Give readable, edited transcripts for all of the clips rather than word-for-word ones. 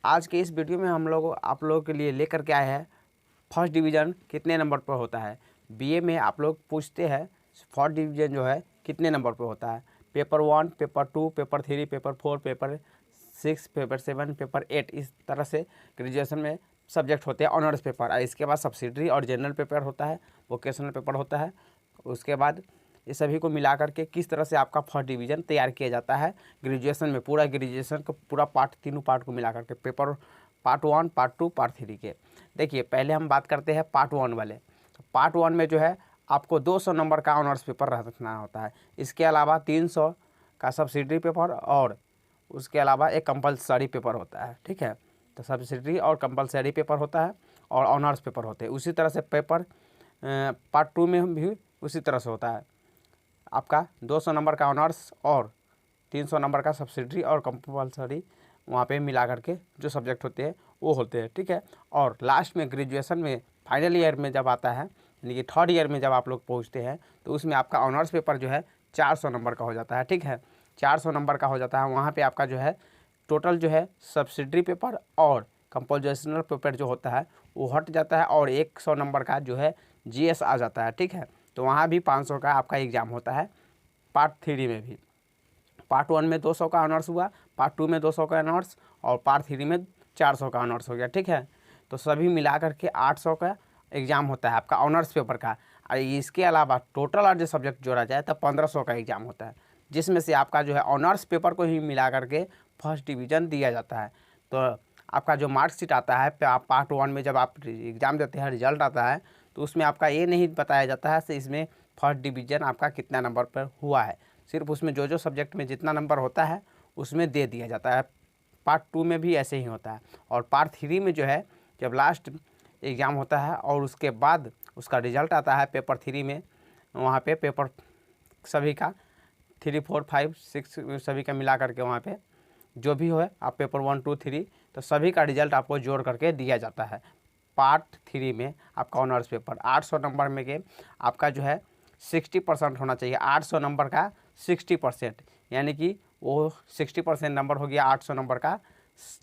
आज के इस वीडियो में हम लोग आप लोगों के लिए लेकर के आए हैं फर्स्ट डिवीज़न कितने नंबर पर होता है। बीए में आप लोग पूछते हैं फर्स्ट डिवीज़न जो है कितने नंबर पर होता है। Paper 1, paper 2, paper 3, paper 4, paper 6, paper 7, paper 8, इस तरह से ग्रेजुएशन में सब्जेक्ट होते हैं ऑनर्स पेपर। और इसके बाद सब्सिडरी और जनरल पेपर होता है, वोकेशनल पेपर होता है। उसके बाद ये सभी को मिला करके किस तरह से आपका फर्स्ट डिवीज़न तैयार किया जाता है ग्रेजुएशन में, पूरा ग्रेजुएशन को पूरा पार्ट, तीनों पार्ट को मिला करके, पेपर पार्ट 1, पार्ट 2, पार्ट 3 के। देखिए पहले हम बात करते हैं पार्ट 1 वाले। तो पार्ट 1 में जो है आपको 200 नंबर का ऑनर्स पेपर रखना होता है। इसके अलावा 300 का सब्सिडरी पेपर और उसके अलावा एक कंपलसरी पेपर होता है। ठीक है, तो सब्सिडरी और कंपलसरी पेपर होता है और ऑनर्स पेपर होते हैं। उसी तरह से पेपर पार्ट 2 में भी उसी तरह से होता है। आपका 200 नंबर का ऑनर्स और 300 नंबर का सब्सिडरी और कंपलसरी वहाँ पे मिला करके जो सब्जेक्ट होते हैं वो होते हैं। ठीक है, और लास्ट में ग्रेजुएशन में फाइनल ईयर में जब आता है, यानी कि थर्ड ईयर में जब आप लोग पहुँचते हैं, तो उसमें आपका ऑनर्स पेपर जो है 400 नंबर का हो जाता है। ठीक है, 400 नंबर का हो जाता है। वहाँ पे आपका जो है टोटल जो है सब्सिडरी पेपर और कंपोजिशनल पेपर जो होता है वो हट जाता है और 100 नंबर का जो है जीएस आ जाता है। ठीक है, तो वहाँ भी 500 का आपका एग्ज़ाम होता है। पार्ट 3 में भी पार्ट 1 में 200 का ऑनर्स हुआ, पार्ट 2 में 200 का ऑनर्स और पार्ट 3 में 400 का ऑनर्स हो गया। ठीक है, तो सभी मिला करके 800 का एग्ज़ाम होता है आपका ऑनर्स पेपर का। और इसके अलावा टोटल और जो सब्जेक्ट जोड़ा जाए तो 1500 का एग्ज़ाम होता है, जिसमें से आपका जो है ऑनर्स पेपर को ही मिला करके फर्स्ट डिवीज़न दिया जाता है। तो आपका जो मार्कशीट आता है पार्ट 1 में जब आप एग्ज़ाम देते हैं, रिजल्ट आता है, तो उसमें आपका ये नहीं बताया जाता है कि इसमें फर्स्ट डिवीज़न आपका कितना नंबर पर हुआ है। सिर्फ उसमें जो सब्जेक्ट में जितना नंबर होता है उसमें दे दिया जाता है। पार्ट 2 में भी ऐसे ही होता है। और पार्ट 3 में जो है जब लास्ट एग्ज़ाम होता है और उसके बाद उसका रिजल्ट आता है पेपर 3 में, वहाँ पे पेपर सभी का 3, 4, 5, 6 सभी का मिला करके वहाँ पे जो भी हो आप पेपर 1, 2, 3 तो सभी का रिजल्ट आपको जोड़ करके दिया जाता है। पार्ट 3 में आपका ऑनर्स पेपर 800 नंबर में के आपका जो है 60% होना चाहिए। 800 नंबर का 60%, यानी कि वो 60% नंबर हो गया 800 नंबर का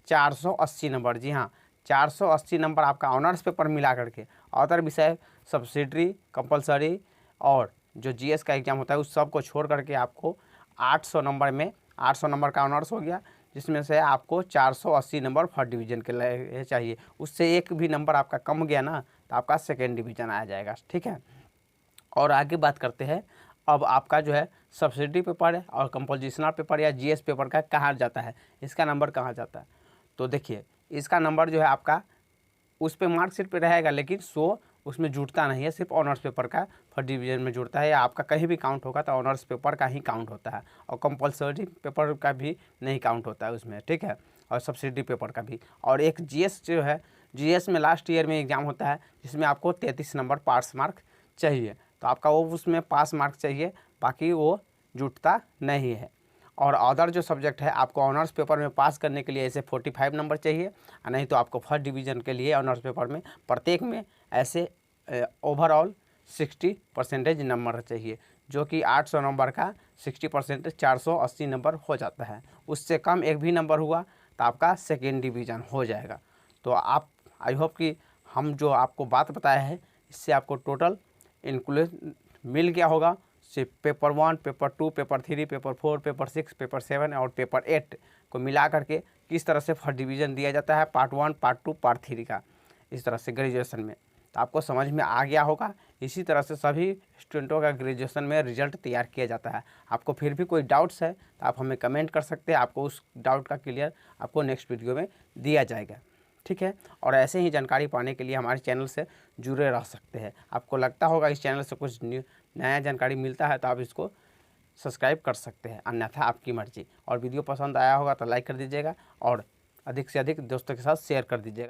480 नंबर। जी हाँ, 480 नंबर आपका ऑनर्स पेपर मिला करके, अदर विषय सब्सिडरी, कंपलसरी और जो जीएस का एग्ज़ाम होता है उस सब को छोड़ करके आपको 800 नंबर में 800 नंबर का ऑनर्स हो गया, जिसमें से आपको 480 नंबर फर्स्ट डिवीज़न के लिए चाहिए। उससे एक भी नंबर आपका कम गया ना तो आपका सेकेंड डिवीज़न आ जाएगा। ठीक है, और आगे बात करते हैं अब आपका जो है सब्सिडरी पेपर है और कंपोजिशनल पेपर या जीएस पेपर का कहाँ जाता है, इसका नंबर कहाँ जाता है। तो देखिए इसका नंबर जो है आपका उस पर मार्कशीट पे रहेगा, लेकिन उसमें जुड़ता नहीं है, सिर्फ ऑनर्स पेपर का फर्स्ट डिवीज़न में जुड़ता है। या आपका कहीं भी काउंट होगा तो ऑनर्स पेपर का ही काउंट होता है और कंपलसरी पेपर का भी नहीं काउंट होता है उसमें। ठीक है, और सब्सिडरी पेपर का भी। और एक जीएस जो है, जीएस में लास्ट ईयर में एग्ज़ाम होता है जिसमें आपको 33 नंबर पास मार्क चाहिए, तो आपका वो उसमें पास मार्क चाहिए, बाकी वो जुटता नहीं है। और अदर जो सब्जेक्ट है आपको ऑनर्स पेपर में पास करने के लिए ऐसे 45 नंबर चाहिए, और नहीं तो आपको फर्स्ट डिवीज़न के लिए ऑनर्स पेपर में प्रत्येक में ऐसे ओवरऑल 60% नंबर चाहिए, जो कि 800 नंबर का 60% 480 नंबर हो जाता है। उससे कम एक भी नंबर हुआ तो आपका सेकेंड डिवीज़न हो जाएगा। तो आप आई होप कि हम जो आपको बात बताया है इससे आपको टोटल इंक्लूड मिल गया होगा। सिर्फ paper 1, paper 2, paper 3, paper 4, paper 6, paper 7 और पेपर 8 को मिला करके किस तरह से फर्स्ट डिवीज़न दिया जाता है पार्ट 1, पार्ट 2, पार्ट 3 का, इस तरह से ग्रेजुएशन में, तो आपको समझ में आ गया होगा। इसी तरह से सभी स्टूडेंटों का ग्रेजुएशन में रिजल्ट तैयार किया जाता है। आपको फिर भी कोई डाउट्स है तो आप हमें कमेंट कर सकते हैं, आपको उस डाउट का क्लियर आपको नेक्स्ट वीडियो में दिया जाएगा। ठीक है, और ऐसे ही जानकारी पाने के लिए हमारे चैनल से जुड़े रह सकते हैं। आपको लगता होगा इस चैनल से कुछ नया जानकारी मिलता है तो आप इसको सब्सक्राइब कर सकते हैं, अन्यथा आपकी मर्जी। और वीडियो पसंद आया होगा तो लाइक कर दीजिएगा और अधिक से अधिक दोस्तों के साथ शेयर कर दीजिएगा।